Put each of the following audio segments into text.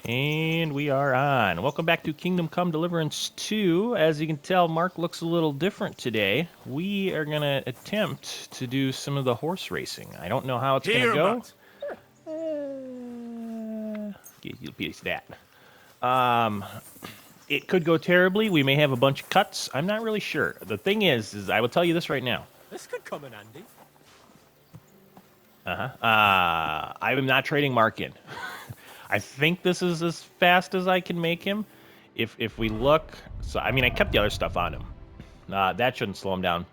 And we are on. Welcome back to Kingdom Come Deliverance 2. As you can tell, Mark looks a little different today. We are going to attempt to do some of the horse racing. I don't know how it's going to go. Get you a piece of that. It could go terribly. We may have a bunch of cuts. I'm not really sure. The thing is I will tell you this right now. This could come in handy. I am not trading Mark in. I think this is as fast as I can make him. If we look, so I mean, I kept the other stuff on him. That shouldn't slow him down.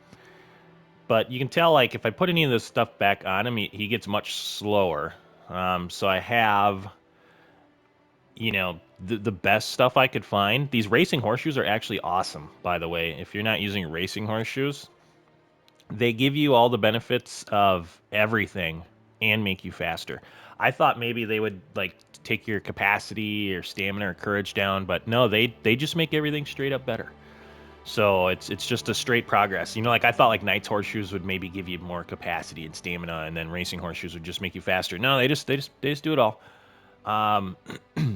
But you can tell, like, if I put any of this stuff back on him, he gets much slower. So I have, you know, the best stuff I could find. These racing horseshoes are actually awesome, by the way. If you're not using racing horseshoes, they give you all the benefits of everything and make you faster. I thought maybe they would like take your capacity or stamina or courage down, but no, they just make everything straight up better. So it's just a straight progress. You know, like I thought like Knight's horseshoes would maybe give you more capacity and stamina, and then racing horseshoes would just make you faster. No, they just do it all.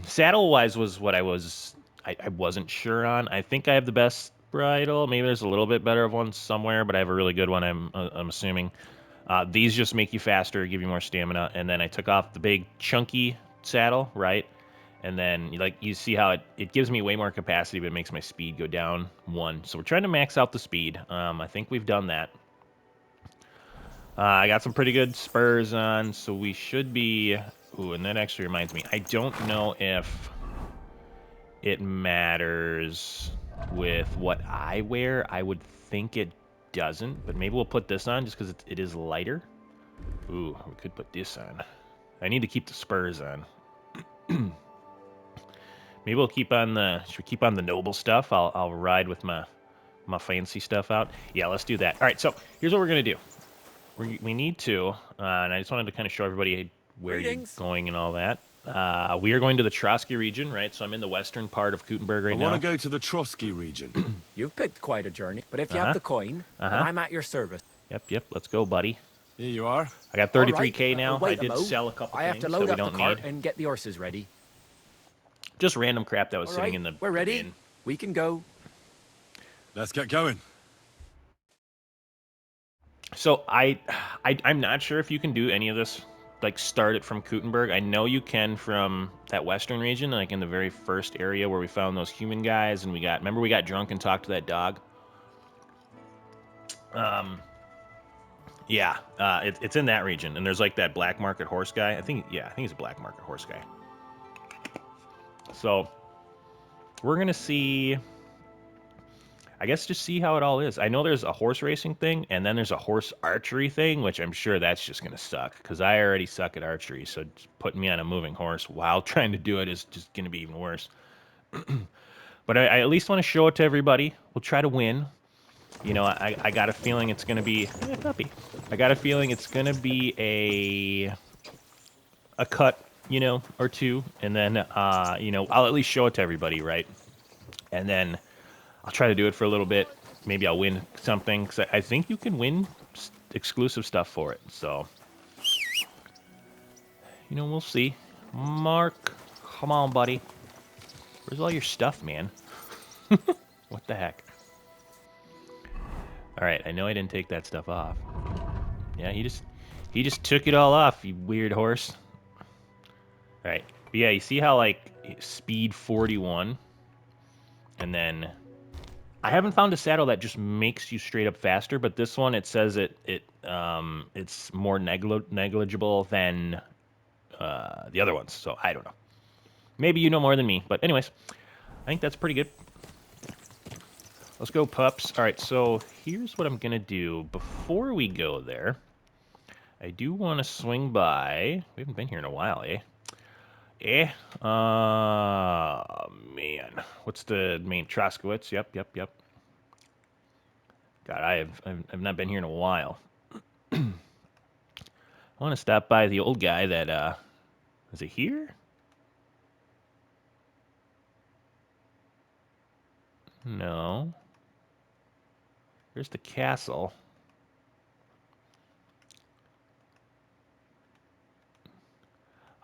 Saddle wise was what I wasn't sure on. I think I have the best bridle. Maybe there's a little bit better of one somewhere, but I have a really good one. I'm assuming. These just make you faster, give you more stamina, and then I took off the big chunky saddle, right? And then like you see how it gives me way more capacity, but it makes my speed go down 1. So we're trying to max out the speed. I think we've done that. I got some pretty good spurs on, so we should be. Ooh, and that actually reminds me, I don't know if it matters with what I wear. I would think it doesn't, but maybe we'll put this on just because it is lighter. Ooh, we could put this on. I need to keep the spurs on. Maybe we'll keep on the. Should we keep on the noble stuff? I'll ride with my fancy stuff out. Yeah, let's do that. All right, so here's what we're gonna do. We need to, and I just wanted to kind of show everybody where you're going and all that. We are going to the Trotsky region, right? So I'm in the western part of Kutenberg right now. I want to go to the Trotsky region. You've picked quite a journey, but if you have the coin, then I'm at your service. Yep. Let's go, buddy. Here you are. I got 33K right, now. I did Mo. sell a couple I have things to that load we up don't the cart need. and get the horses ready. Just random crap that was All sitting right, in the we're ready. bin. We can go. Let's get going. So I'm not sure if you can do any of this, like start it from Kutenberg. I know you can from that western region, like in the very first area where we found those human guys, and remember we got drunk and talked to that dog. Yeah, it's in that region, and there's like that black market horse guy. I think he's a black market horse guy. So we're gonna see. I guess just see how it all is. I know there's a horse racing thing, and then there's a horse archery thing, which I'm sure that's just gonna suck because I already suck at archery. So just putting me on a moving horse while trying to do it is just gonna be even worse. But I at least want to show it to everybody. We'll try to win. You know, I got a feeling it's gonna be puppy. I got a feeling it's gonna be a cut, you know, or two, and then you know, I'll at least show it to everybody, right? And then I'll try to do it for a little bit. Maybe I'll win something because I think you can win exclusive stuff for it. So, you know, we'll see. Mark, come on, buddy. Where's all your stuff, man? What the heck? All right, I know I didn't take that stuff off. Yeah, he just took it all off, you weird horse. All right, but yeah, you see how like speed 41, and then I haven't found a saddle that just makes you straight up faster, but this one it says it's more negligible than the other ones. So I don't know. Maybe you know more than me, but anyways, I think that's pretty good. Let's go, pups. All right, so here's what I'm going to do. Before we go there, I do want to swing by. We haven't been here in a while, eh? Man. What's the main? Troskowitz. Yep. God, I've not been here in a while. I want to stop by the old guy that, is it here? No. There's the castle.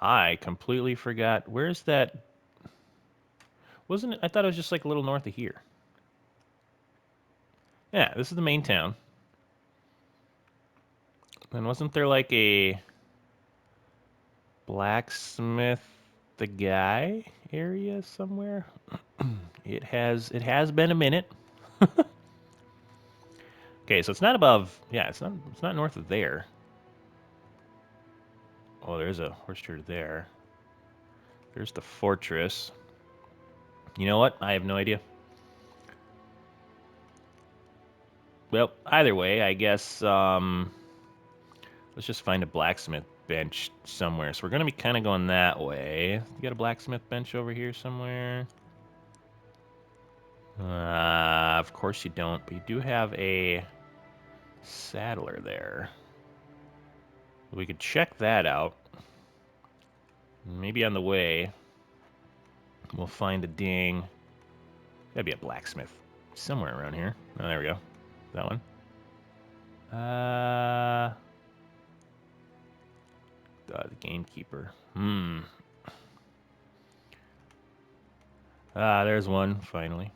I completely forgot. Where's that Wasn't it? I thought it was just like a little north of here. Yeah, this is the main town. And wasn't there like a blacksmith the guy area somewhere? It has been a minute. Okay, so it's not above. Yeah, it's not north of there. Oh, there's a horse trader there. There's the fortress. You know what? I have no idea. Well, either way, I guess let's just find a blacksmith bench somewhere. So we're gonna be kind of going that way. You got a blacksmith bench over here somewhere? Of course you don't, but you do have a saddler there. We could check that out. Maybe on the way, we'll find a ding. Gotta be a blacksmith somewhere around here. Oh, there we go. That one. The gamekeeper. There's one, finally.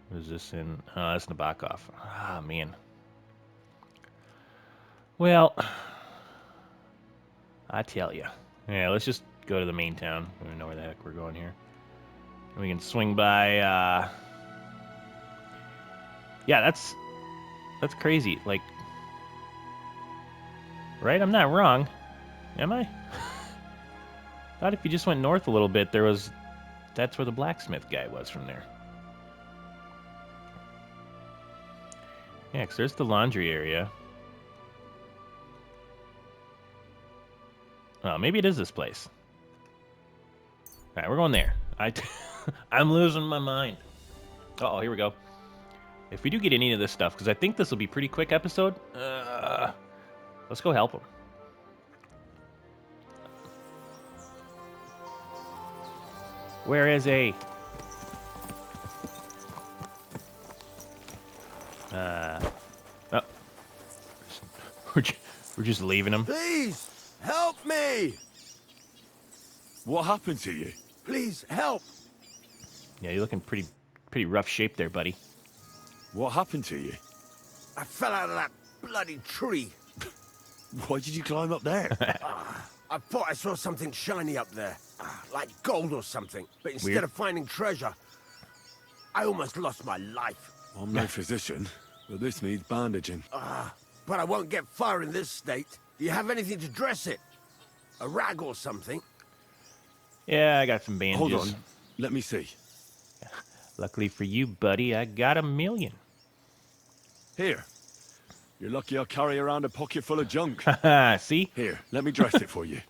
What is this in? That's Nabokov. Ah, man. Well, I tell you. Yeah, let's just go to the main town. We don't know where the heck we're going here. And we can swing by, yeah, that's crazy. Like, right? I'm not wrong. Am I? Thought if you just went north a little bit, that's where the blacksmith guy was from there. Yeah, 'cause there's the laundry area. Oh, maybe it is this place. All right, we're going there. I'm losing my mind. Uh-oh, here we go. If we do get any of this stuff, because I think this will be a pretty quick episode, let's go help him. Where is he? Oh. We're just leaving him. Please, help me! What happened to you? Please, help! Yeah, you're looking pretty rough shape there, buddy. What happened to you? I fell out of that bloody tree. Why did you climb up there? I thought I saw something shiny up there, like gold or something. But instead Weird. of finding treasure, I almost lost my life. I'm no physician, but this needs bandaging. But I won't get far in this state. Do you have anything to dress it? A rag or something? Yeah, I got some bandages. Hold on, let me see. Luckily for you, buddy, I got 1,000,000. Here. You're lucky I'll carry around a pocket full of junk. See? Here, let me dress it for you.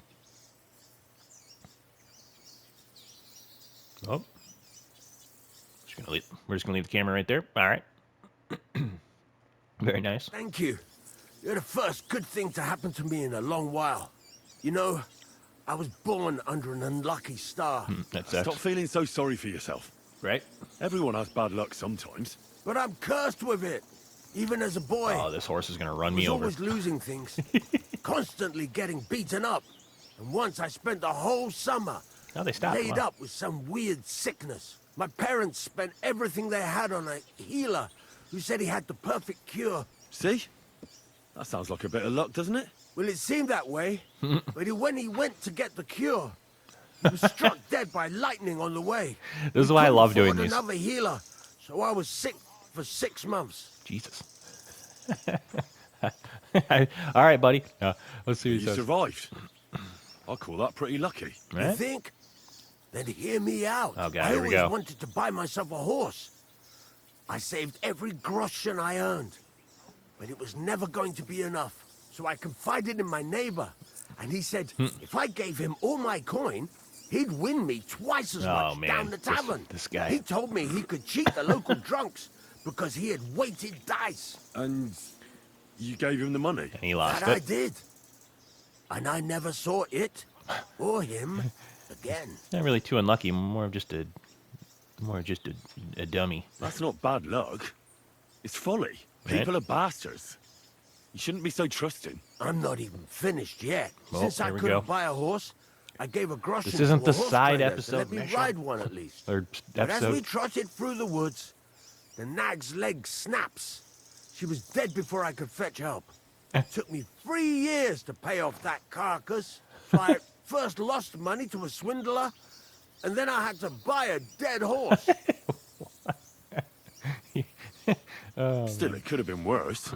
Oh. We're just gonna leave the camera right there. All right. Very nice. Thank you. You're the first good thing to happen to me in a long while. You know, I was born under an unlucky star. That sucks. Stop feeling so sorry for yourself. Right? Everyone has bad luck sometimes. But I'm cursed with it. Even as a boy. Oh, this horse is gonna run I me was over. always losing things. Constantly getting beaten up. And once I spent the whole summer Oh, they stopped. laid Wow. up with some weird sickness. My parents spent everything they had on a healer who said he had the perfect cure. See? That sounds like a bit of luck, doesn't it? Well, it seemed that way. But when he went to get the cure, he was struck dead by lightning on the way. This is He why I couldn't love doing afford these. another healer, so I was sick for 6 months. Jesus. All right, buddy. Let's see what he You says. survived. I call that pretty lucky. You Right? think? Then hear me out. Oh, God, I here we always go. wanted to buy myself a horse. I saved every groschen I earned, but it was never going to be enough. So I confided in my neighbor, and he said if I gave him all my coin, he'd win me twice as Oh, much man, down the this- tavern. this guy. He told me he could cheat the local drunks because he had weighted dice. And you gave him the money? And he lost That I it. did. And I never saw it or him again. Not really too unlucky. More of just a dummy. That's not bad luck. It's folly. Right. People are bastards. You shouldn't be so trusting. I'm not even finished yet. Oh, Since I here we couldn't go. buy a horse, I gave a groschen This isn't to a the horse side trader to episode let me mission. ride one at least. Or But as we episode. trotted through the woods, the nag's leg snaps. She was dead before I could fetch help. It took me 3 years to pay off that carcass. So I first lost money to a swindler, and then I had to buy a dead horse. Still, it could have been worse.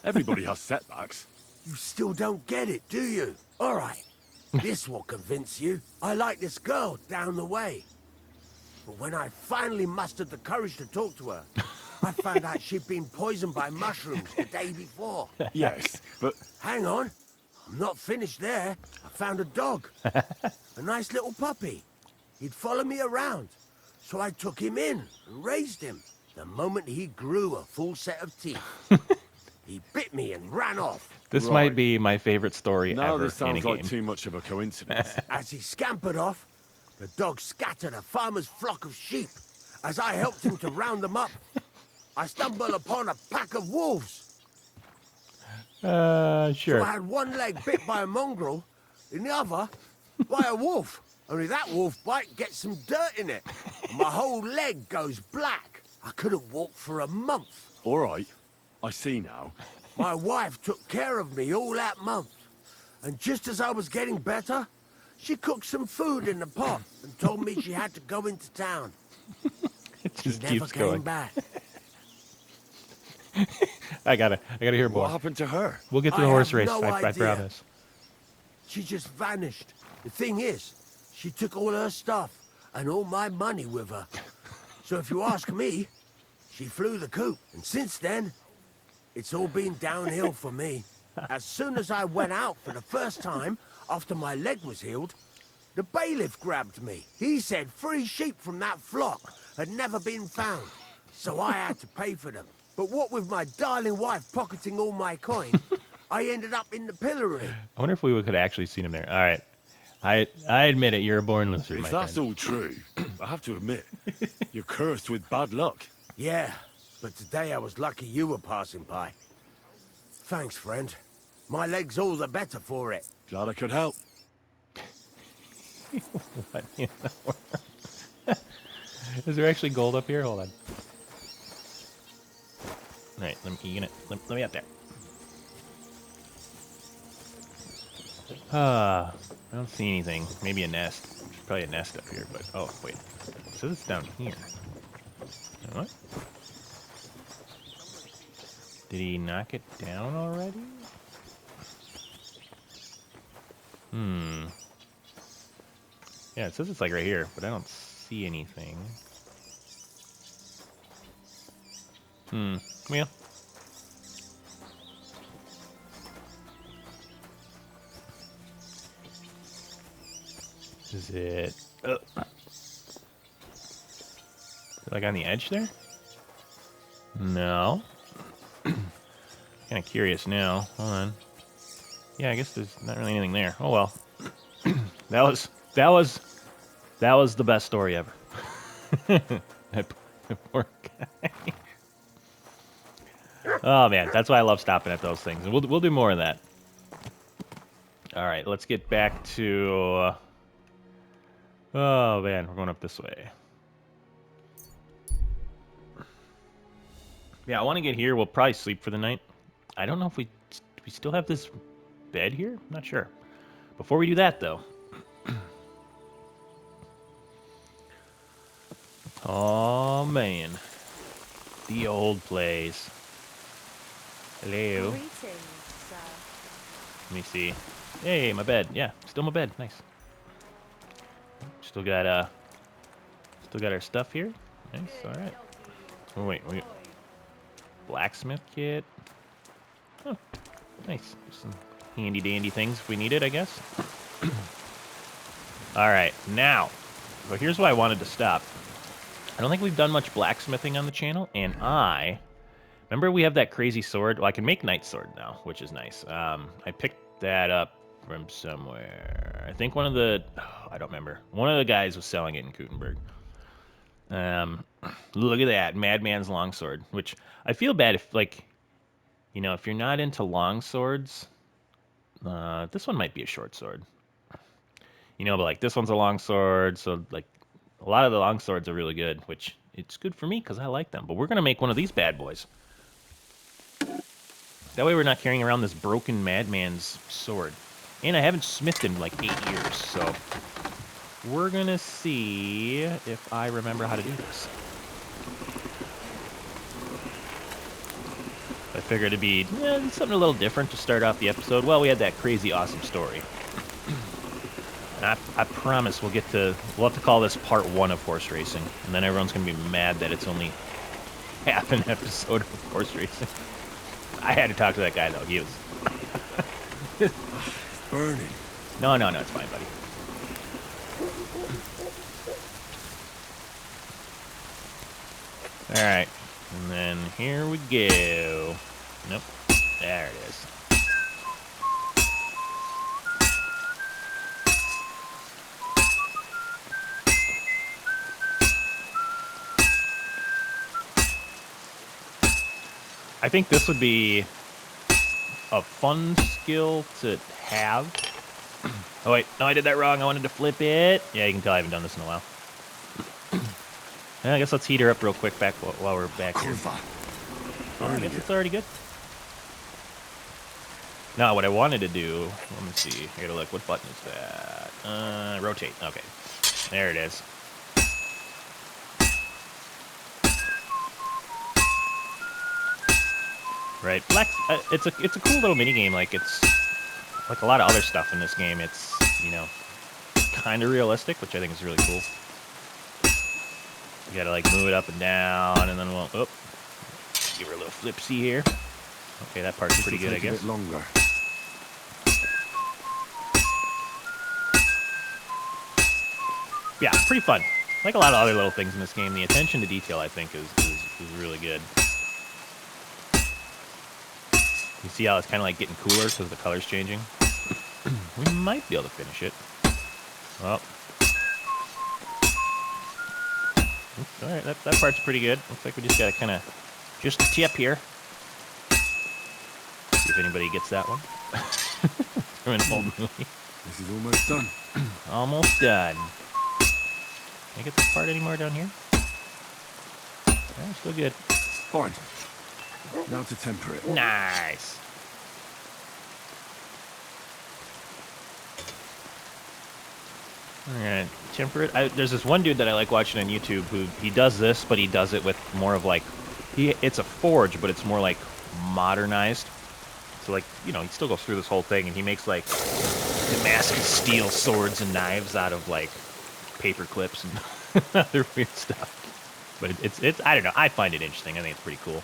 Everybody has setbacks. You still don't get it, do you? All right, this will convince you. I like this girl down the way. But when I finally mustered the courage to talk to her, I found out she'd been poisoned by mushrooms the day before. Yes, but Hang on, I'm not finished there. I found a dog, a nice little puppy. He'd follow me around, so I took him in and raised him. The moment he grew a full set of teeth, he bit me and ran off. This Right. might be my favorite story now ever this in a sounds game. like too much of a coincidence. As he scampered off, the dog scattered a farmer's flock of sheep. As I helped him to round them up, I stumbled upon a pack of wolves. So Sure. I had one leg bit by a mongrel, and the other by a wolf. Only that wolf bite gets some dirt in it. And my whole leg goes black. I couldn't walk for a month. All right, I see now. My wife took care of me all that month. And just as I was getting better, she cooked some food in the pot and told me she had to go into town. It She just never keeps came going. back. I gotta hear more. What happened to her? We'll get to I the horse have race. no I idea. promise. She just vanished. The thing is, she took all her stuff and all my money with her. So if you ask me, she flew the coop. And since then, it's all been downhill for me. As soon as I went out for the first time after my leg was healed, the bailiff grabbed me. He said 3 sheep from that flock had never been found, so I had to pay for them. But what with my darling wife pocketing all my coin, I ended up in the pillory. I wonder if we could have actually seen him there. All right. I admit it. You're a born loser, my If that's friend. all true, I have to admit, you're cursed with bad luck. Yeah, but today I was lucky you were passing by. Thanks, friend. My leg's all the better for it. Glad I could help. What in the world? Is there actually gold up here? Hold on. All right, let me up there. I don't see anything. Maybe a nest. There's probably a nest up here, but oh wait, it says it's down here. What? Did he knock it down already? Yeah, it says it's like right here, but I don't see anything. Come here. Is it like on the edge there? No. Kind of curious now. Hold on. Yeah, I guess there's not really anything there. Oh well. that was the best story ever. That poor guy. Oh man, that's why I love stopping at those things, and we'll do more of that. All right, let's get back to. Oh man, we're going up this way. Yeah, I want to get here. We'll probably sleep for the night. I don't know if we still have this bed here. I'm not sure. Before we do that, though. Oh man, the old place. Hello. Greetings, sir. Let me see. Hey, my bed. Yeah, still my bed. Nice. Still got our stuff here. Nice. All right. Oh wait. Blacksmith kit. Huh. Nice. Some handy dandy things if we need it, I guess. All right. Now, so here's why I wanted to stop. I don't think we've done much blacksmithing on the channel, and remember we have that crazy sword? Well, I can make knight sword now, which is nice. I picked that up from somewhere. I think I don't remember. One of the guys was selling it in Gutenberg. Look at that, Madman's longsword, which I feel bad if, like, if you're not into long swords, this one might be a short sword. You know, but like this one's a long sword, so like a lot of the long swords are really good, which it's good for me because I like them. But we're gonna make one of these bad boys. That way we're not carrying around this broken madman's sword. And I haven't smithed in like 8 years, so we're gonna see if I remember how to do this. I figured it'd be something a little different to start off the episode. Well, we had that crazy awesome story. And I promise we'll have to call this part 1 of horse racing. And then everyone's going to be mad that it's only half an episode of horse racing. I had to talk to that guy, though. He was... It's burning. No, it's fine, buddy. All right. And then here we go. Nope. There it is. I think this would be a fun skill to have. Oh, wait. No, I did that wrong. I wanted to flip it. Yeah, you can tell I haven't done this in a while. I guess let's heat her up real quick while we're back here. Oh, I guess it's already good. Now, what I wanted to do... Let me see. I gotta look. What button is that? Rotate. Okay. There it is. Right. It's a cool little mini game. Like it's like a lot of other stuff in this game. It's kind of realistic, which I think is really cool. You gotta like move it up and down, and then we'll give her a little flipsy here. Okay, that part's pretty good, I guess. A bit longer. Yeah, pretty fun. Like a lot of other little things in this game, the attention to detail I think is really good. You see how it's kind of like getting cooler because the color's changing? We might be able to finish it. Well. Oops, all right, that part's pretty good. Looks like we just got to kind of just a tip here. See if anybody gets that one. From an old movie. This is almost done. Almost done. Can I get this part anymore down here? Yeah, still good. Fine. Now to temper it. Nice. All right, temper it. There's this one dude that I like watching on YouTube who he does this, but he does it with more of like, it's a forge, but it's more like modernized. So like, he still goes through this whole thing, and he makes like Damascus steel swords and knives out of like paper clips and other weird stuff. But it's I don't know. I find it interesting. I think it's pretty cool.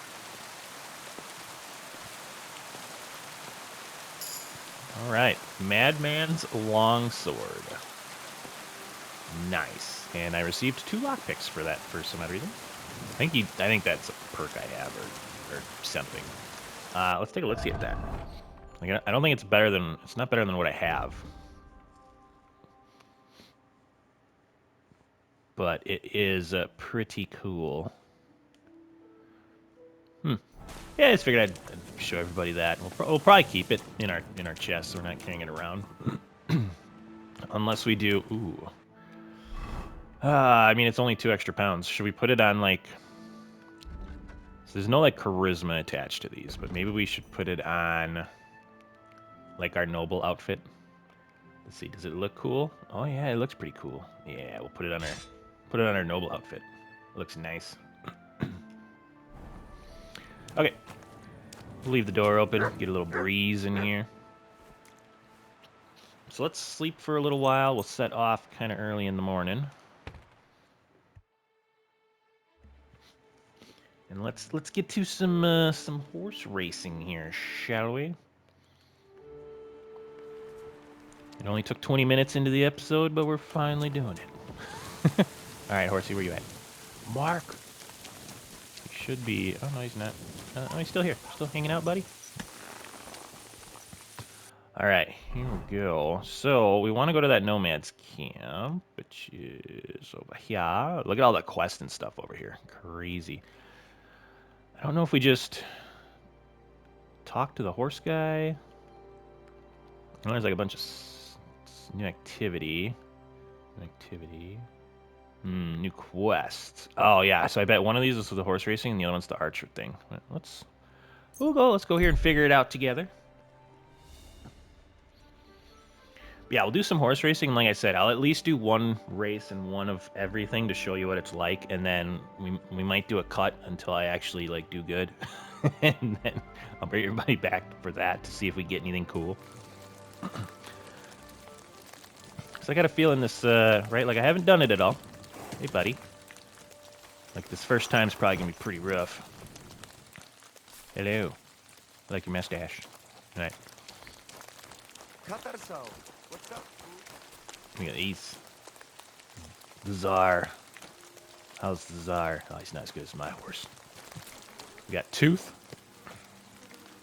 All right, Madman's Longsword. Nice. And I received 2 lockpicks for that for some odd reason. I think that's a perk I have or something. Let's take a look-see at that. Like, I don't think it's not better than what I have. But it is pretty cool. Yeah, I just figured I'd show everybody that. We'll probably keep it in our chest so we're not carrying it around. Unless we do... Ooh. I mean, it's only 2 extra pounds. Should we put it on, like... So there's no, like, charisma attached to these, but maybe we should put it on, like, our noble outfit. Let's see, does it look cool? Oh, yeah, it looks pretty cool. Yeah, we'll put it on our noble outfit. It looks nice. Okay. We'll leave the door open, get a little breeze in here. So let's sleep for a little while. We'll set off kind of early in the morning. And let's get to some horse racing here, shall we? It only took 20 minutes into the episode, but we're finally doing it. All right, horsey, where you at? Mark. He should be. Oh no, he's not. Oh, he's still here. Still hanging out, buddy. All right, here we go. So we want to go to that nomad's camp, which is over here. Look at all the quests and stuff over here. Crazy. I don't know if we just talk to the horse guy. Oh, there's like a bunch of new activity. Activity. New quest. Oh yeah, so I bet one of these is for the horse racing, and the other one's the archer thing. Let's go here and figure it out together. Yeah, we'll do some horse racing. And like I said, I'll at least do one race and one of everything to show you what it's like, and then we might do a cut until I actually like do good, and then I'll bring everybody back for that to see if we get anything cool. So I got a feeling this, right? Like I haven't done it at all. Hey, buddy. Like this first time's probably gonna be pretty rough. Hello. I like your mustache. All right. What's up? We got these. The Czar. How's the Czar? Oh, he's not as good as my horse. We got Tooth.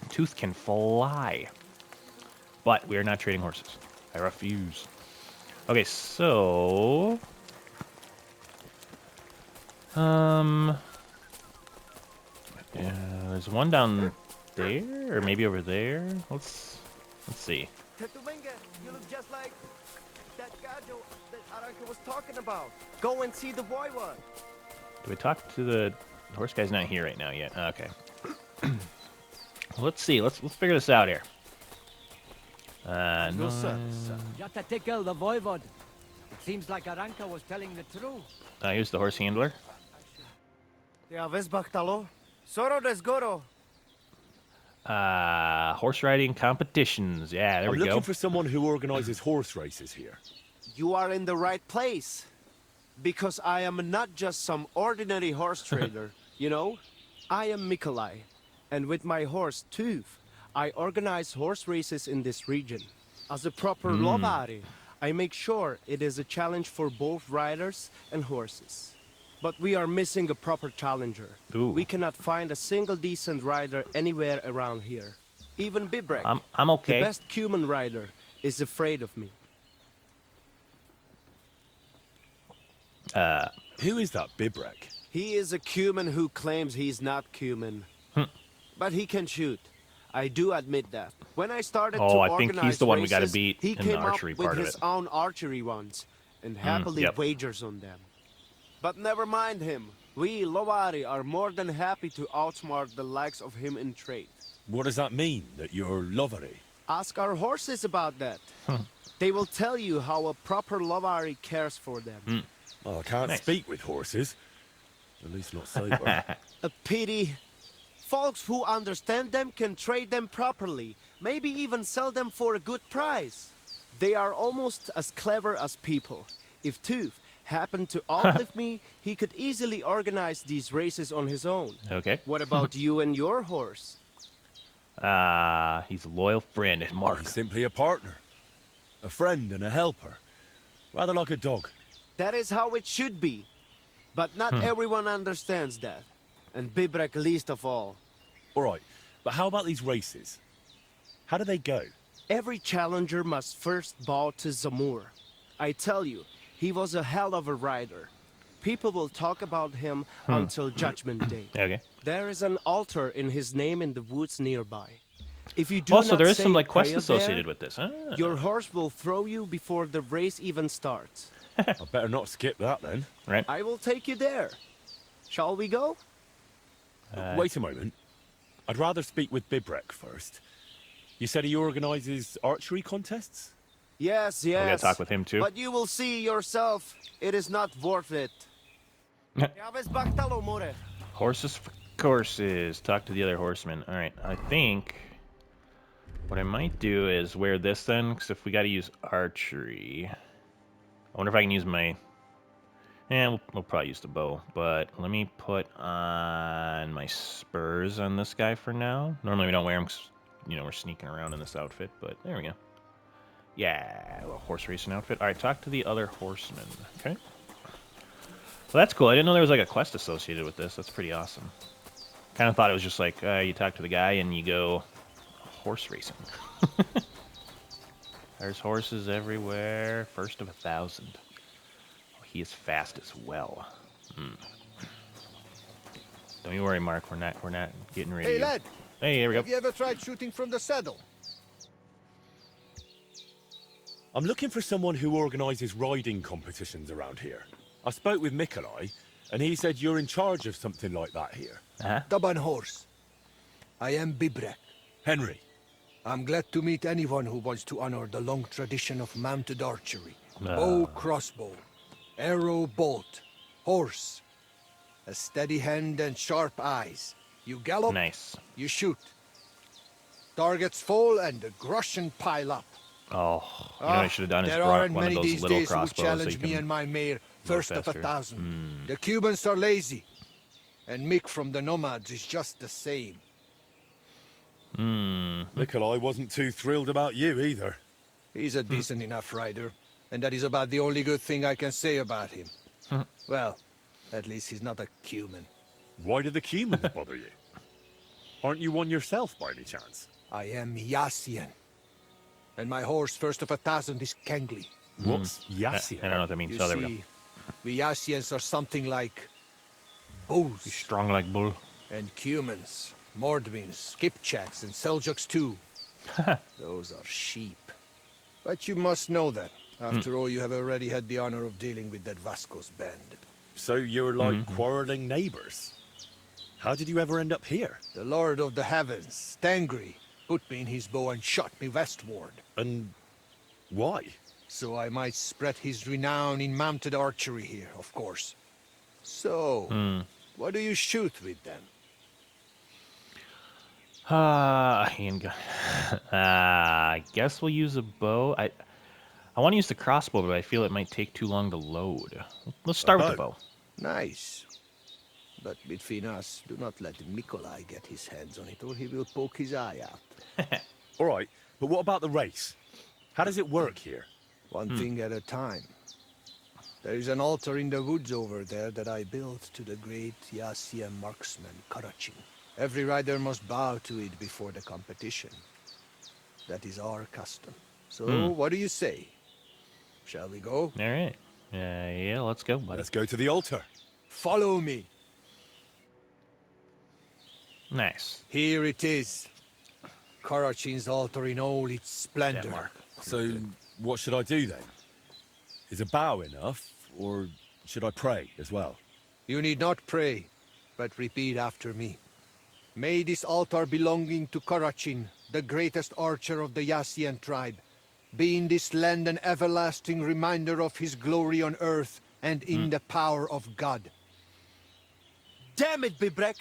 Tooth can fly. But we are not trading horses. I refuse. Okay, so... Yeah, there's one down there, or maybe over there. Let's see. You look just like that gajo that Aranka was talking about. Go and see the boy one. Do we talk to the horse guy's not here right now yet? Okay. Let's see. Let's figure this out here. No. Jatatikal the voivod. It seems like Aranka was telling the truth. Here's the horse handler. Ya ves baktalo? Soro des goro. Horse riding competitions. Yeah, there we I'm go. looking for someone who organizes horse races here. You are in the right place. Because I am not just some ordinary horse trader, you know? I am Mikolai. And with my horse, Tooth, I organize horse races in this region. As a proper lovari, I make sure it is a challenge for both riders and horses. But we are missing a proper challenger. Ooh. We cannot find a single decent rider anywhere around here. Even Bibrek, I'm okay. the best human rider, is afraid of me. Who is that Bibrek? He is a Cuman who claims he's not Cuman. But he can shoot. I do admit that. When I started to I organize think he's the one we gotta races, beat he in the came archery up with part of his it. own archery ones and happily yep. wagers on them. But never mind him. We, Lovari, are more than happy to outsmart the likes of him in trade. What does that mean, that you're lovery? Ask our horses about that. They will tell you how a proper Lovari cares for them. Well, I can't Nice. speak with horses. At least not sober. A pity. Folks who understand them can trade them properly, maybe even sell them for a good price. They are almost as clever as people. If Tooth happened to outlive me, he could easily organize these races on his own. Okay. What about you and your horse? He's a loyal friend, He's Mark. simply a partner. A friend and a helper. Rather like a dog. That is how it should be. But not everyone understands that. And Bibrek least of all. All right, but how about these races? How do they go? Every challenger must first bow to Zamur. I tell you, he was a hell of a rider. People will talk about him until Judgment Day. Okay. There is an altar in his name in the woods nearby. If you do Also, not there is say some a like quest prayer associated there, with this. your horse will throw you before the race even starts. I better not skip that then. Right. I will take you there. Shall we go? Wait a moment. I'd rather speak with Bibrek first. You said he organizes archery contests? Yes, We gotta yes. talk with him too. But you will see yourself. It is not worth it. Horses for courses. Talk to the other horsemen. All right. I think what I might do is wear this then, because if we got to use archery, I wonder if I can use my. Yeah, we'll probably use the bow, but let me put on my spurs on this guy for now. Normally we don't wear them because, you know, we're sneaking around in this outfit, but there we go. Yeah, a little horse racing outfit. All right, talk to the other horsemen. Okay. Well, that's cool. I didn't know there was like a quest associated with this. That's pretty awesome. Kind of thought it was just like you talk to the guy and you go horse racing. There's horses everywhere. First of 1,000. Oh, he is fast as well. Don't you worry, Mark. We're not getting ready. Hey, lad. Hey, here we go. Have you ever tried shooting from the saddle? I'm looking for someone who organises riding competitions around here. I spoke with Mikolai, and he said you're in charge of something like that here. Uh-huh. Taban horse. I am Bibrek. Henry. I'm glad to meet anyone who wants to honor the long tradition of mounted archery. Ah. Bow, crossbow, arrow, bolt, horse. A steady hand and sharp eyes. You gallop, Nice. you shoot. Targets fall and the groschen pile up. Oh, you know what I should have done is There brought aren't one of many those these little days who crossbows. So challenge you me can... and my mare first of faster. 1,000. The Cubans are lazy. And Mick from the Nomads is just the same. Mikolai wasn't too thrilled about you either. He's a decent enough rider, and that is about the only good thing I can say about him. Well, at least he's not a Cuman. Why do the humans bother you? Aren't you one yourself by any chance? I am Yassian. And my horse, first of 1,000, is Kengli. What's I Yassia? don't know what that means. You So there we go. see, we Yassians are something like bulls, Strong like bull. and Cumans, Mordvins, Skipchaks, and Seljuks too. Those are sheep. But you must know that. After all, you have already had the honor of dealing with that Vasco's band. So you're like quarrelling neighbours. How did you ever end up here? The Lord of the Heavens, Stangri, put me in his bow and shot me westward, And why? so I might spread his renown in mounted archery here, of course. So, what do you shoot with then? Handgun. I guess we'll use a bow. I want to use the crossbow, but I feel it might take too long to load. Let's start with the bow. Nice. But between us, do not let Mikolai get his hands on it, or he will poke his eye out. All right, but what about the race? How does it work here? One thing at a time. There is an altar in the woods over there that I built to the great Yassian marksman, Karachin. Every rider must bow to it before the competition. That is our custom. So, what do you say? Shall we go? All right. Yeah, let's go, buddy. Let's go to the altar. Follow me. Nice. Here it is. Karachin's altar in all its splendor. Yeah, Mark. So, what should I do then? Is a bow enough, or should I pray as well? You need not pray, but repeat after me. May this altar belonging to Karachin, the greatest archer of the Yassian tribe, be in this land an everlasting reminder of his glory on earth and in the power of God. Damn it, Bibrek!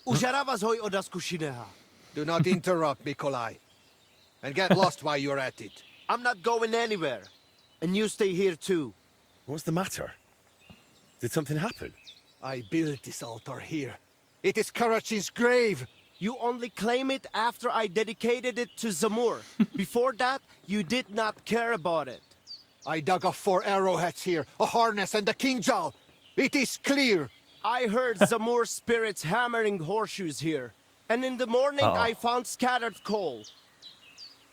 Užaravas hoj od zkušeného. Do not interrupt, Mikolai. And get lost while you're at it. I'm not going anywhere. And you stay here too. What's the matter? Did something happen? I built this altar here. It is Karachin's grave. You only claim it after I dedicated it to Zamur. Before that, you did not care about it. I dug up 4 arrowheads here, a harness and a kinjal. It is clear. I heard Zamur spirits hammering horseshoes here. And in the morning, I found scattered coal.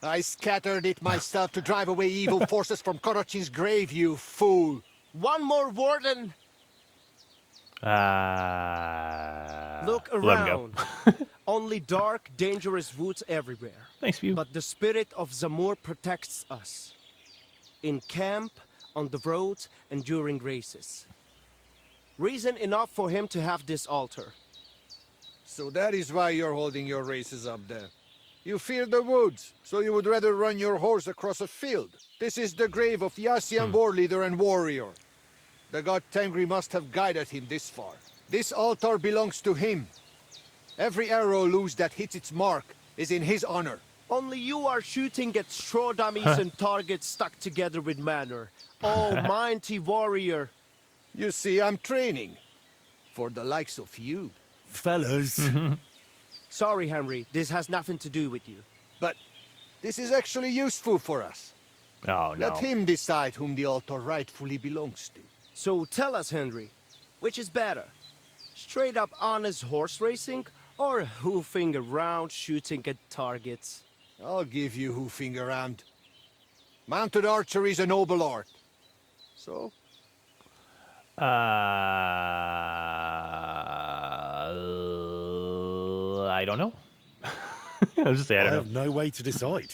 I scattered it myself to drive away evil forces from Karachin's grave, you fool. One more word and look Let him go. around. Only dark, dangerous woods everywhere. Nice view. But the spirit of Zamur protects us. In camp, on the roads, and during races. Reason enough for him to have this altar. So that is why you're holding your races up there. You fear the woods, so you would rather run your horse across a field. This is the grave of Yassian war leader and warrior. The god Tengri must have guided him this far. This altar belongs to him. Every arrow loose that hits its mark is in his honor. Only you are shooting at straw dummies and targets stuck together with manner. Oh, mighty warrior. You see, I'm training. For the likes of you. Fellas. Sorry, Henry, this has nothing to do with you. But this is actually useful for us. Oh, no. Let him decide whom the altar rightfully belongs to. So tell us, Henry, which is better? Straight up honest horse racing or hoofing around shooting at targets? I'll give you hoofing around. Mounted archery is a noble art. So, I don't know. I was just saying, I I don't have no way to decide.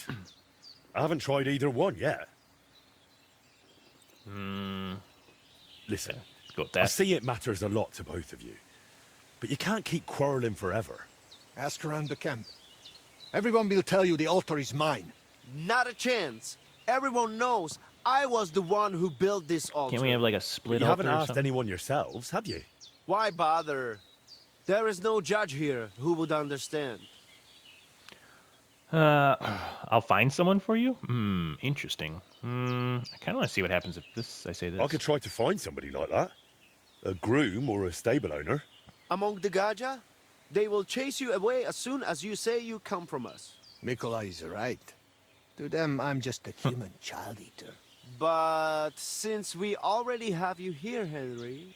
I haven't tried either one yet. Listen, Let's go with I that. see it matters a lot to both of you, but you can't keep quarreling forever. Ask around the camp. Everyone will tell you the altar is mine. Not a chance. Everyone knows I was the one who built this altar. Can't we have like a But split you altar haven't or asked something? anyone yourselves, have you? Why bother? There is no judge here who would understand. I'll find someone for you? Interesting. I kind of want to see what happens if I say this. I could try to find somebody like that. A groom or a stable owner. Among the Gaja, they will chase you away as soon as you say you come from us. Nikolai is right. To them, I'm just a human child eater. But since we already have you here, Henry,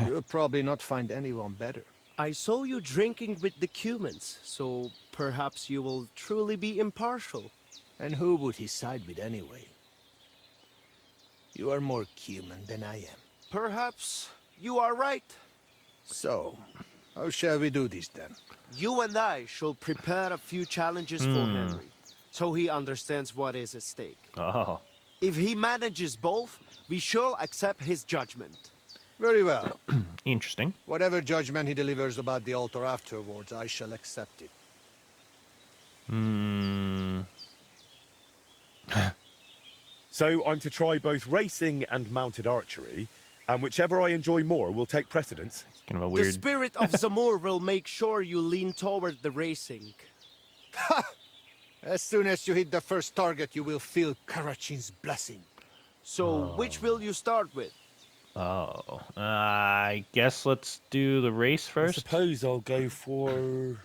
You'll probably not find anyone better. I saw you drinking with the Cumans, so perhaps you will truly be impartial. And who would he side with anyway? You are more human than I am. Perhaps you are right. So, how shall we do this then? You and I shall prepare a few challenges for Henry, so he understands what is at stake. Oh, If he manages both, we shall accept his judgment. Very well. interesting. Whatever judgment he delivers about the altar afterwards, I shall accept it. So I'm to try both racing and mounted archery, and whichever I enjoy more will take precedence. Kind of a The weird. spirit of Zamur will make sure you lean toward the racing. As soon as you hit the first target, you will feel Karachin's blessing. So, which will you start with? Oh, I guess let's do the race I first. suppose I'll go for...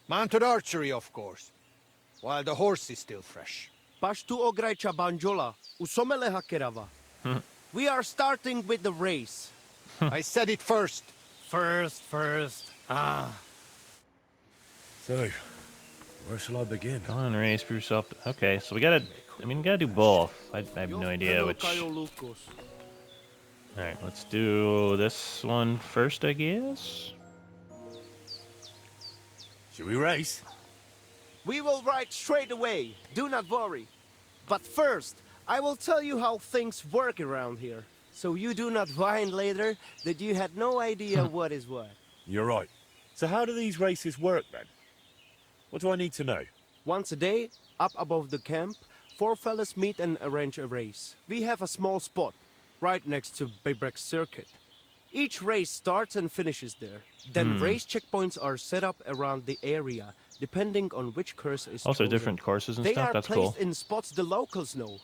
Mounted archery, of course. While the horse is still fresh. Pashtu ograjcha banjola, usomele hakerava. We are starting with the race. I said it first. First. Ah. So, where shall I begin? Go on, race for yourself. Okay, so we gotta. I mean, we gotta do both. I have no idea which. All right, let's do this one first, I guess. Shall we race? We will ride straight away, do not worry. But first, I will tell you how things work around here. So you do not whine later that you had no idea what is what. You're right. So how do these races work then? What do I need to know? Once a day, up above the camp, 4 fellas meet and arrange a race. We have a small spot, right next to Bebrek's circuit. Each race starts and finishes there. Then race checkpoints are set up around the area, depending on which course is Also, chosen. different courses and They stuff. are That's placed cool. in spots the locals know.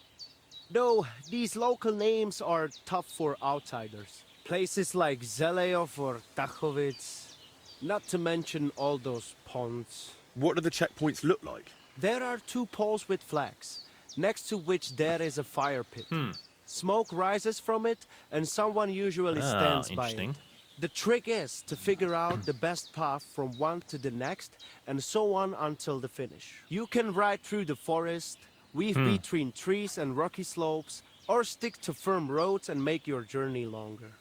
Though these local names are tough for outsiders. Places like Zeleov or Tachovitz. Not to mention all those ponds. What do the checkpoints look like? There are 2 poles with flags, next to which there is a fire pit. Smoke rises from it, and someone usually stands by it. interesting. The trick is to figure out the best path from one to the next, and so on until the finish. You can ride through the forest, weave between trees and rocky slopes, or stick to firm roads and make your journey longer.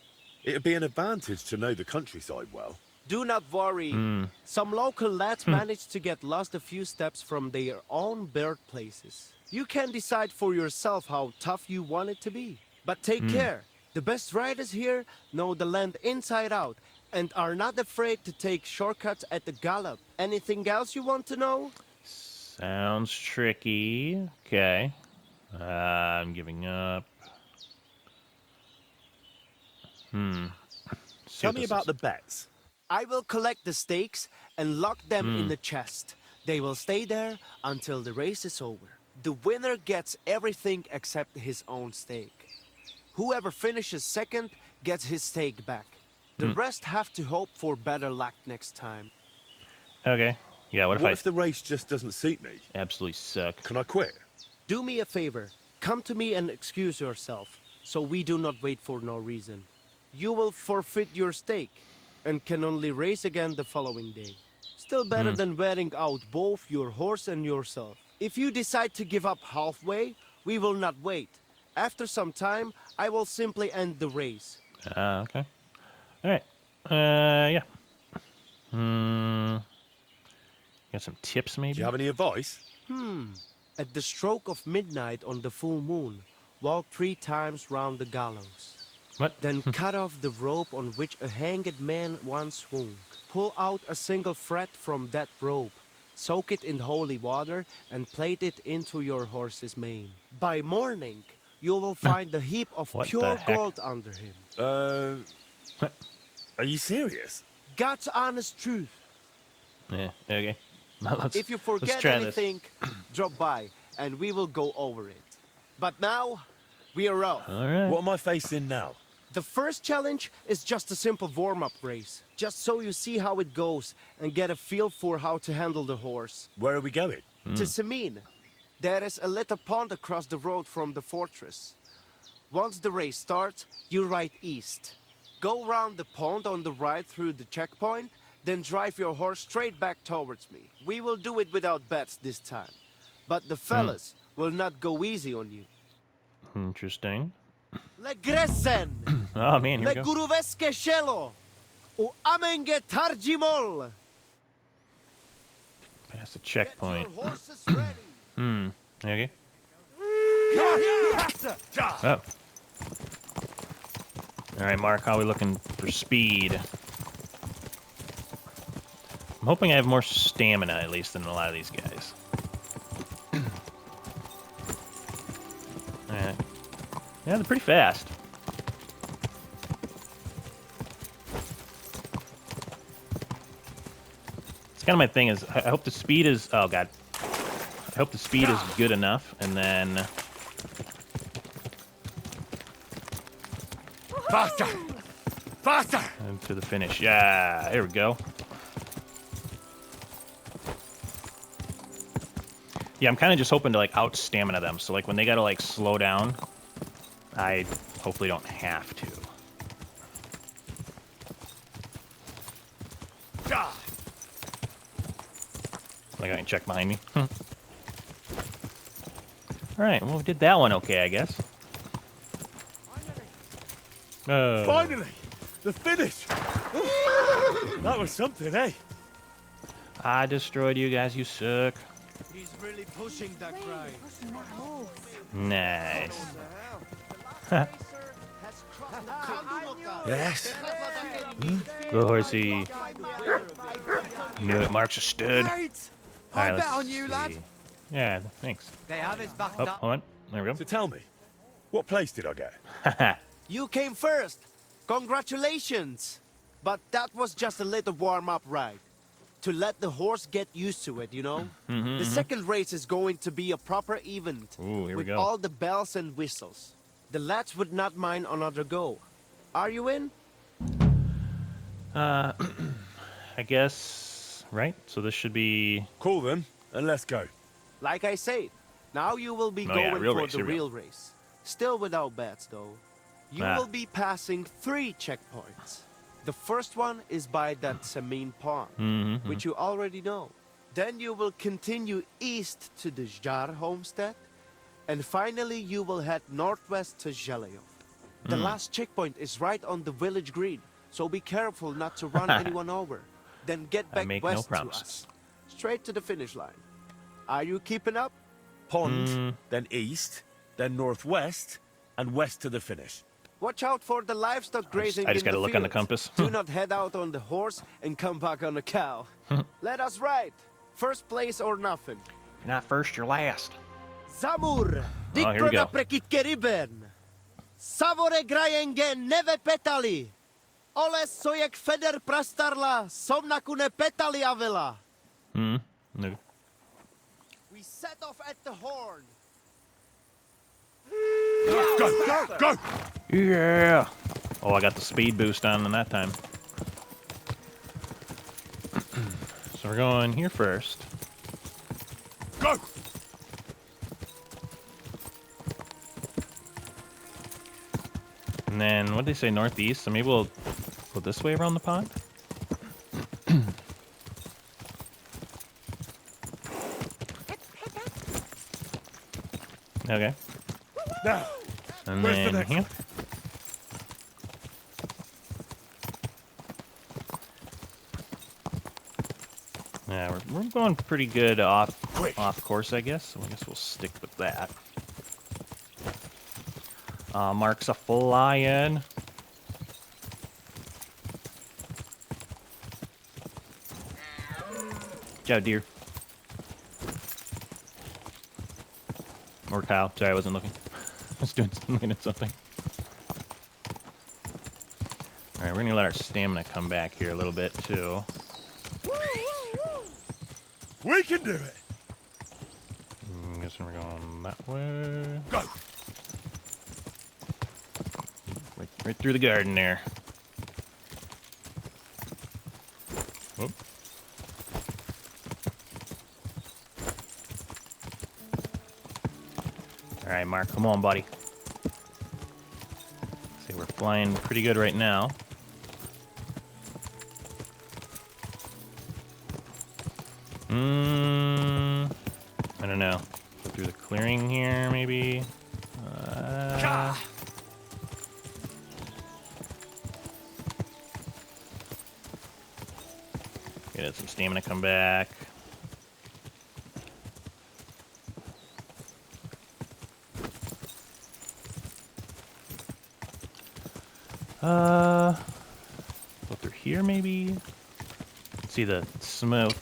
It'd be an advantage to know the countryside well. Do not worry. Some local lads managed to get lost a few steps from their own birthplaces. You can decide for yourself how tough you want it to be. But take care. The best riders here know the land inside out and are not afraid to take shortcuts at the gallop. Anything else you want to know? Sounds tricky. Okay. I'm giving up. Tell me about the bets. I will collect the stakes and lock them in the chest. They will stay there until the race is over. The winner gets everything except his own stake. Whoever finishes second gets his stake back. The rest have to hope for better luck next time. Okay. Yeah. What if What I if the race just doesn't suit me? absolutely suck? Can I quit? Do me a favor. Come to me and excuse yourself, so we do not wait for no reason. You will forfeit your stake and can only race again the following day. Still better than wearing out both your horse and yourself. If you decide to give up halfway, we will not wait. After some time, I will simply end the race. Okay. All right. Yeah. Got some tips, maybe? Do you have any advice? At the stroke of midnight on the full moon, Walk 3 times round the gallows. What? Then cut off the rope on which a hanged man once swung. Pull out a single thread from that rope. Soak it in holy water and plait it into your horse's mane. By morning, you will find a heap of What the pure heck? gold under him. Are you serious? God's honest truth. Yeah. Okay. Let's, If you let's forget try this. anything, drop by and we will go over it. But now, we are off. All right. What am I facing now? The first challenge is just a simple warm-up race, just so you see how it goes and get a feel for how to handle the horse. Where are we going? To Semin, there is a little pond across the road from the fortress. Once the race starts, you ride east. Go round the pond on the right through the checkpoint, then drive your horse straight back towards me. We will do it without bets this time. But the fellas will not go easy on you. Interesting. Le Gresen! Oh man, here Le we go. Guruveske Shelo! U Amenge Tarjimol! Past the checkpoint. Your horses ready! Okay. Oh. All right, Mark. How are we looking for speed? I'm hoping I have more stamina at least than a lot of these guys. All right. Yeah, they're pretty fast. It's kind of my thing is I hope the speed is. Oh god. I hope the speed is good enough, and then. Faster! Faster! And to the finish. Yeah, there we go. Yeah, I'm kind of just hoping to, like, out-stamina them. So, like, when they gotta, like, slow down, I hopefully don't have to. Like, I can check behind me. Alright, well, we did that one okay, I guess. Finally! The finish! That was something, eh? I destroyed you guys, you suck. He's really pushing that cry. Nice. Yes? Go horsey. Knew it, Mark's a stud. Right! Alright, I bet let's on you, lad. see. Yeah, thanks. They have his back Oh, up. hold on. There we So tell me, what place did I get? go. You came first. Congratulations. But that was just a little warm-up ride. To let the horse get used to it, you know? The second race is going to be a proper event. Ooh, here we with go. all the bells and whistles. The lads would not mind another go. Are you in? I guess, right? So this should be... Call them, and let's go. Like I said, now you will be Oh, yeah, going real for race, the here we go. real race. Still without bets, though. You Ah. will be passing 3 checkpoints. The first one is by that Semin pond, which you already know. Then you will continue east to the Jar homestead, and finally you will head northwest to Zheleyov. The last checkpoint is right on the village green, so be careful not to run anyone over. Then get I back make no west to promises. us, straight to the finish line. Are you keeping up? Pond, then east, then northwest, and west to the finish. Watch out for the livestock grazing I just in gotta the look on the fields. compass. Do not head out on the horse and come back on the cow. Let us ride. First place or nothing. You're not first, you're last. Zamur, Oh, here we go. prekitkeribben. Savore grajenge neve petali. Ole sojek feder prastarla, somnakune petali avila. No. We set off at the horn. Go, go, go! Yeah! Oh, I got the speed boost on that time. So we're going here first. Go! And then, what did they say, northeast? So maybe we'll go this way around the pond? Okay. Now, And Where's the then next here. one? Yeah, we're going pretty good off Quick. course, I guess. So I guess we'll stick with that. Mark's a flying. Ciao, dear. Or Kyle. Sorry, I wasn't looking. I was looking at something. Alright, we're gonna let our stamina come back here a little bit, too. We can do it. I'm guessing we're going that way. Go. Right through the garden there. Whoop. Alright, Mark, come on, buddy. See, we're flying pretty good right now. I don't know. Go through the clearing here, maybe. Get some stamina come back. Go through here, maybe. See the smoke.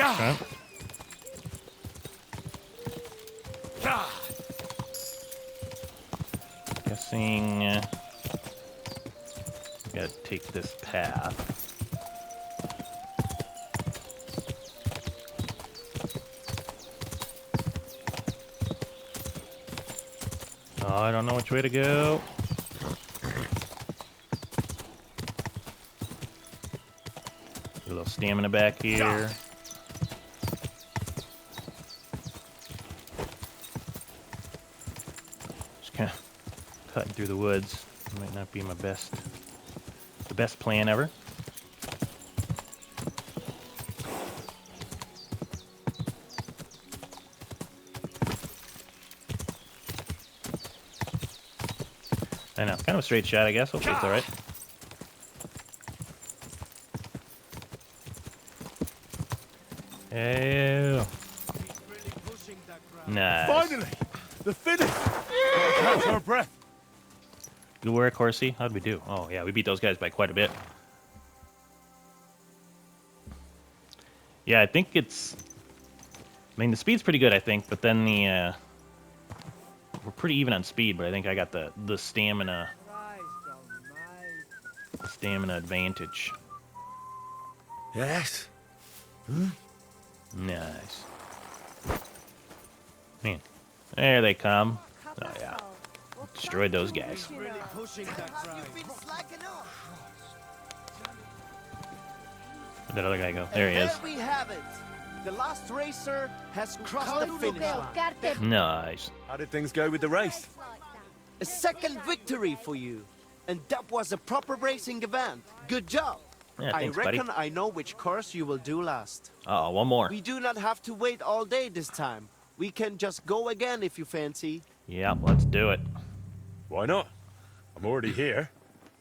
Okay. Guessing we gotta take this path. Oh, I don't know which way to go. Get a little stamina back here. Just kind of cutting through the woods. Might not be the best plan ever. I know, kind of a straight shot, I guess. Hopefully it's all right. Ew. Nice. Finally, the finish. Catch our breath. Good work, Horsey. How'd we do? Oh, yeah, we beat those guys by quite a bit. Yeah, I think it's... I mean, the speed's pretty good, I think, but then the... We're pretty even on speed, but I think I got the stamina... Stamina advantage. Yes? Nice. Man. There they come. Oh, yeah. Destroyed those guys. Really pushing that grind. Where'd that other guy go? There he is. There we have it. The last racer has crossed the finish line. Nice. How did things go with the race? A second victory for you. And that was a proper racing event. Good job. Yeah, thanks, I reckon buddy. I know which course you will do last. Uh-oh, one more. We do not have to wait all day this time. We can just go again if you fancy. Yeah, let's do it. Why not? I'm already here.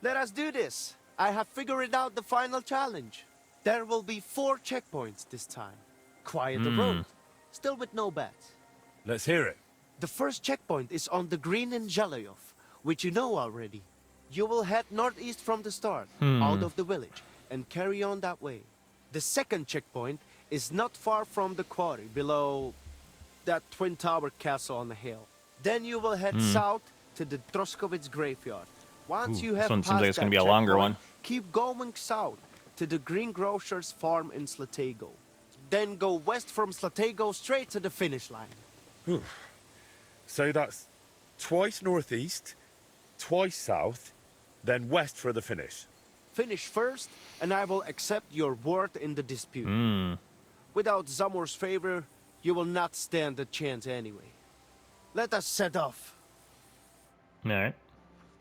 Let us do this. I have figured out the final challenge. There will be 4 checkpoints this time. Quiet the road. Still with no bats. Let's hear it. The first checkpoint is on the green in Zhalayov, which you know already. You will head northeast from the start, out of the village, and carry on that way. The second checkpoint is not far from the quarry, below that twin tower castle on the hill. Then you will head south to the Troskowitz graveyard. Once you this have one seems like passed it's gonna that be a longer checkpoint, one. keep going south to the greengrocer's farm in Slatego. Then go west from Slatego straight to the finish line. So that's twice northeast, twice south, then west for the finish. Finish first, and I will accept your word in the dispute. Without Zamor's favor, you will not stand a chance anyway. Let us set off. Alright.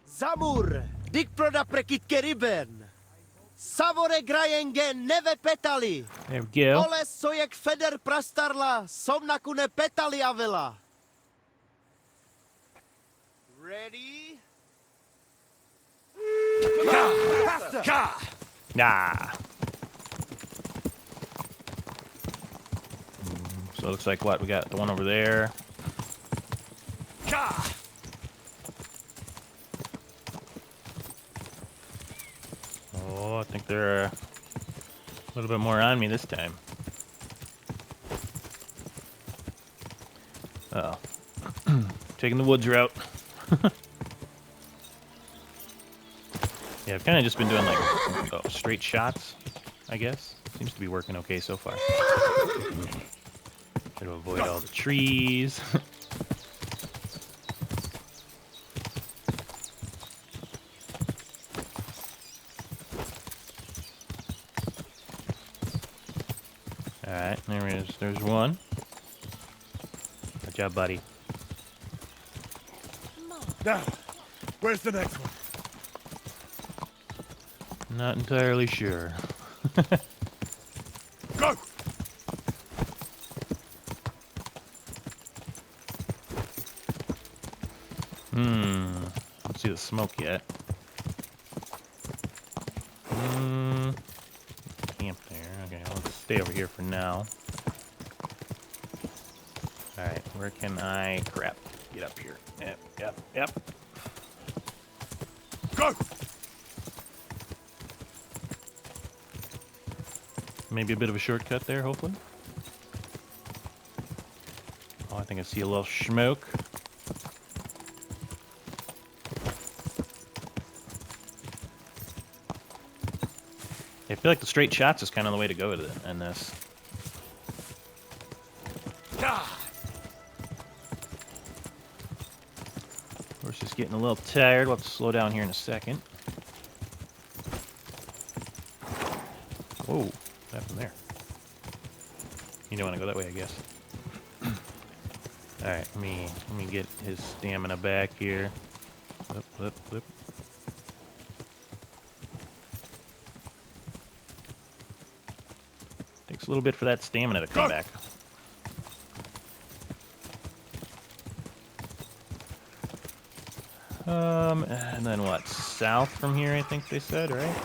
Zamur, dik proda prekitke riben. Savore grajengen neve petali. There we go. Ole sojek feder prastarla, somnakune petali avela. Ready? Nah. So it looks like what? We got the one over there. Oh, I think they're a little bit more on me this time. Uh-oh. Taking the woods route. Yeah, I've kind of just been doing like straight shots, I guess. Seems to be working okay so far. Try to avoid all the trees. Alright, there's one. Good job, buddy. Now, where's the next one? Not entirely sure. Go! Don't see the smoke yet. Camp there. Okay, let's stay over here for now. Alright, where can I... Crap. Get up here. Yep. Go! Maybe a bit of a shortcut there, hopefully. Oh, I think I see a little smoke. I feel like the straight shots is kind of the way to go in this. Horse is getting a little tired. We'll have to slow down here in a second. Whoa, what happened there? You don't want to go that way, I guess. All right, let me get his stamina back here. Flip. Takes a little bit for that stamina to come back. And then what? South from here, I think they said, right?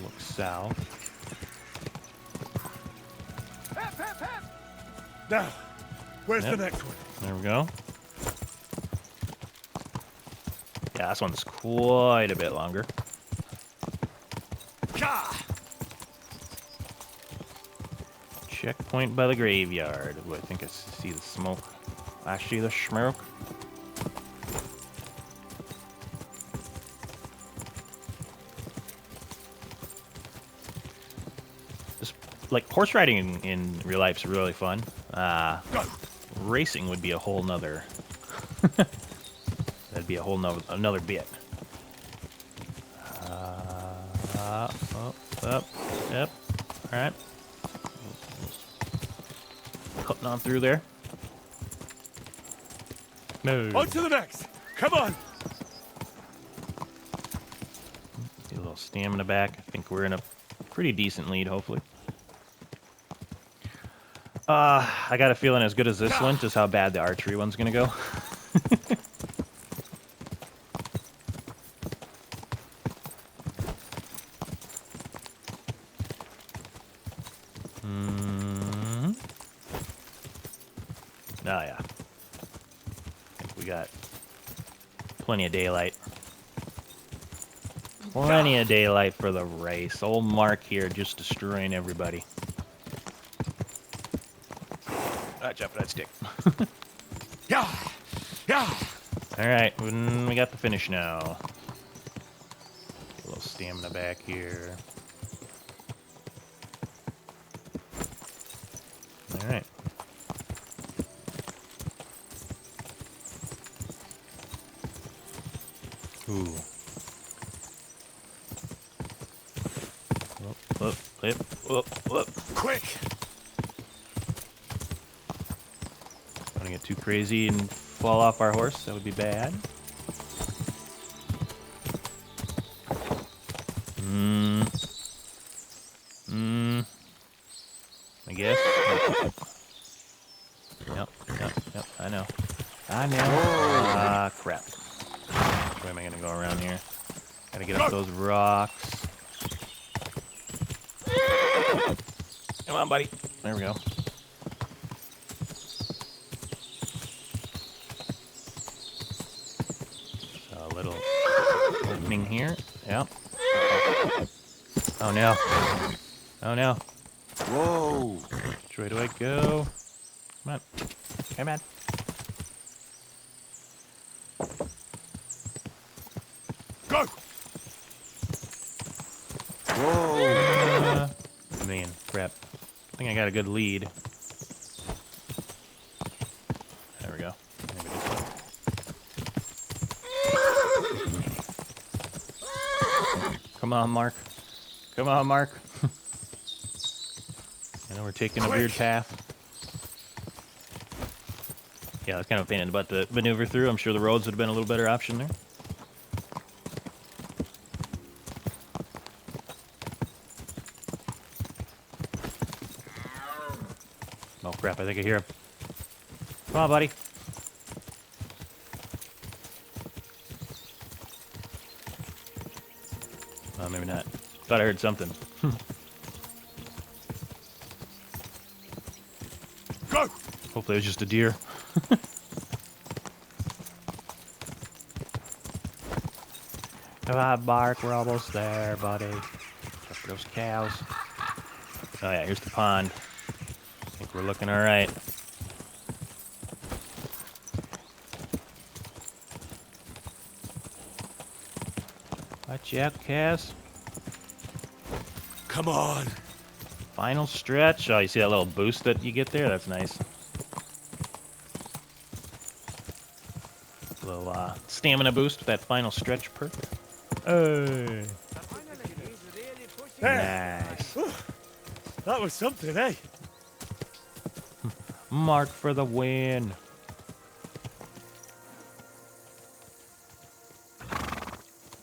Look south. Now, where's Yep. the next one? There we go. Yeah, this one's quite a bit longer. Checkpoint by the graveyard. Ooh, I think I see the smoke. I see the smoke. Just like horse riding in real life is really fun. Racing would be a whole nother. That'd be a whole another bit. Yep. All right. Cutting on through there. No. On to the next! Come on! Get a little stamina back. I think we're in a pretty decent lead, hopefully. I got a feeling as good as this one, just how bad the archery one's gonna go. Oh, yeah. I think we got plenty of daylight. Plenty of daylight for the race. Old Mark here just destroying everybody. Watch out for that stick. Yeah! Alright, we got the finish now. A little stamina back here. Alright. Ooh. Whoop. Quick! Don't want to get too crazy and fall off our horse. That would be bad. I guess. Yep. I know. Ah, crap. Which way am I gonna go around here? Gotta get up those rocks. Come on, buddy. There we go. opening here. Yep. Oh no. Oh no. Whoa. Which way do I go? Come on. Come on. Go! Whoa. Man, crap. I think I got a good lead. There we go. Maybe this way. Come on, Mark. Come on, Mark. I know we're taking a weird path. Yeah, it's kind of a pain in the butt to maneuver through. I'm sure the roads would have been a little better option there. Oh, crap, I think I hear him. Come on, buddy. Oh, maybe not. Thought I heard something. Go! Hopefully it was just a deer. Come on, Mark. We're almost there, buddy. Check for those cows. Oh, yeah, here's the pond. I think we're looking all right. Watch out, cows. Come on! Final stretch. Oh, you see that little boost that you get there? That's nice. Little stamina boost with that final stretch perk. Hey. Nice. That was something, eh? Mark for the win.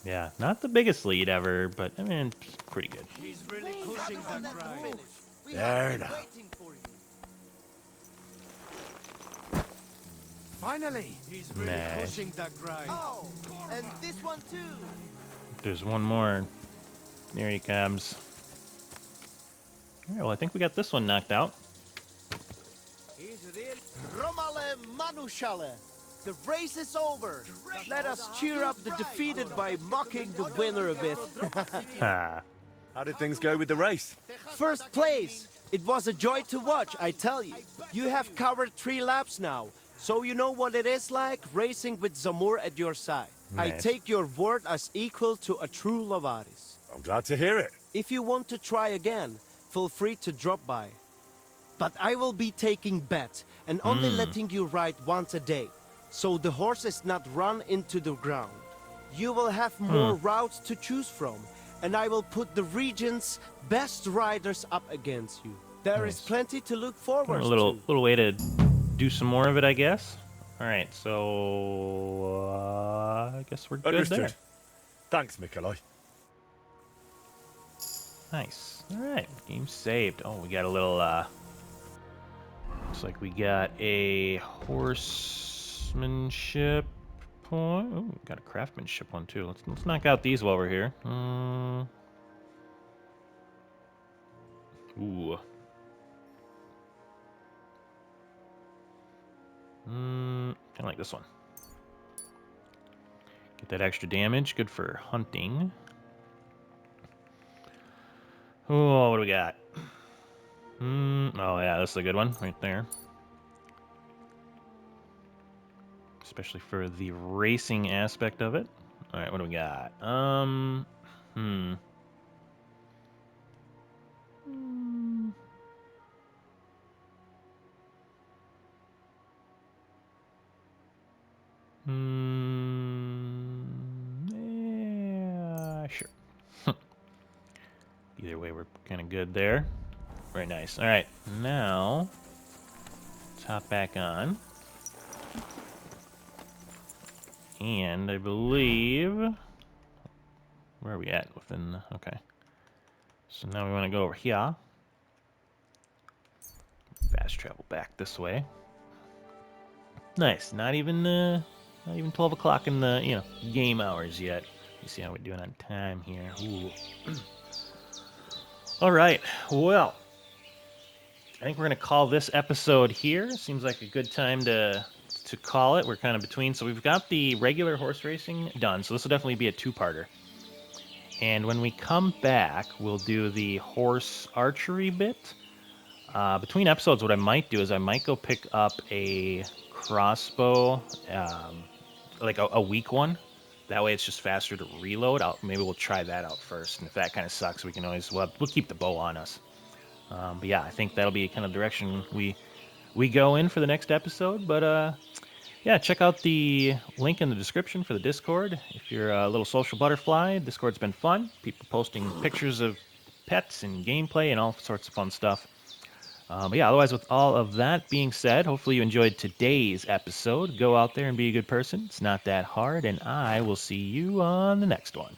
Yeah, not the biggest lead ever, but I mean, it's pretty good. He's really pushing that grind. There now. Finally, he's really Nice. pushing that grind. Oh, and this one too. There's one more. Here he comes. All right, well, I think we got this one knocked out. He's really. Romale Manushale. The race is over. Let us cheer up the defeated by mocking the winner a bit. Ha. How did things go with the race? First place. It was a joy to watch, I tell you. You have covered 3 laps now, so you know what it is like racing with Zamur at your side. I Nice. take your word as equal to a true Lovaris. I'm glad to hear it. If you want to try again, feel free to drop by. But I will be taking bet and only letting you ride once a day, so the horse is not run into the ground. You will have more routes to choose from, and I will put the region's best riders up against you. There is plenty to look forward A to. little way to do some more of it, I guess. All right, so I guess we're good Understood. there. Thanks, Nikolai. Nice. All right, game saved. Oh, we got a little. Looks like we got a horsemanship point. Oh, got a craftsmanship one too. Let's knock out these while we're here. Ooh. Kind of like this one. Get that extra damage. Good for hunting. Oh, what do we got? Oh, yeah, this is a good one right there. Especially for the racing aspect of it. All right, what do we got? Yeah, sure. Either way, we're kind of good there. Very nice. All right, now let's hop back on. And I believe, where are we at within the, okay. So now we want to go over here. Fast travel back this way. Nice. Not even 12 o'clock in the, game hours yet. Let me see how we're doing on time here. Ooh. All right. Well, I think we're going to call this episode here. Seems like a good time to to call it. We're kind of between. So we've got the regular horse racing done. So this will definitely be a two-parter. And when we come back, we'll do the horse archery bit. Between episodes, what I might do is I might go pick up a crossbow, like a weak one. That way it's just faster to reload. Maybe we'll try that out first. And if that kind of sucks, we can always, we'll keep the bow on us. But yeah, I think that'll be kind of the direction we go in for the next episode. But yeah, check out the link in the description for the Discord. If you're a little social butterfly, Discord's been fun. People posting pictures of pets and gameplay and all sorts of fun stuff. But yeah, otherwise, with all of that being said, hopefully you enjoyed today's episode. Go out there and be a good person. It's not that hard, and I will see you on the next one.